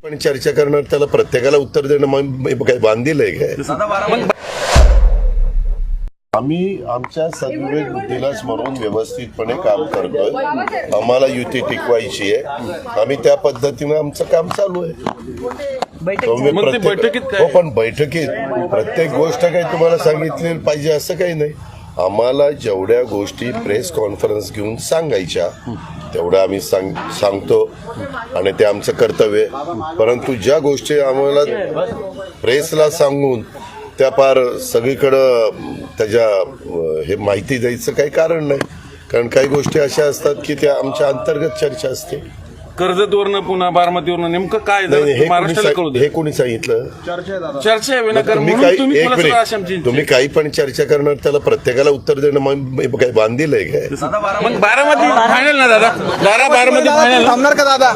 पण चर्चा करणार त्याला प्रत्येकाला उत्तर देणं मग काय बांधील आहे काय? आम्ही आमच्या सद्विवेक बुद्धीला स्मरून व्यवस्थितपणे काम करतोय. आम्हाला युती टिकवायची आहे. आम्ही त्या पद्धतीने आमचं काम चालू आहे. हो, पण बैठकीत प्रत्येक गोष्ट काही तुम्हाला सांगितली पाहिजे असं काही नाही. आम्हाला जेवढ्या गोष्टी प्रेस कॉन्फरन्स घेऊन सांगायच्या तेवढं आम्ही सांगतो आणि ते आमचं कर्तव्य. परंतु ज्या गोष्टी आम्हाला प्रेसला सांगून त्या पार सगळीकडं त्याच्या हे माहिती द्यायचं काही कारण नाही. कारण काही गोष्टी अशा असतात की त्या आमच्या अंतर्गत चर्चा असते. कर्जतवरनं पुन्हा बारामतीवरनं नेमकं काय हे कोणी सांगितलं? चर्चा आहे. तुम्ही काही पण चर्चा करणार त्याला प्रत्येकाला उत्तर देणं मग काय बांधील आहे काय? मग बारामती फायनल ना दादा, बारामती फायनल थांबणार का दादा?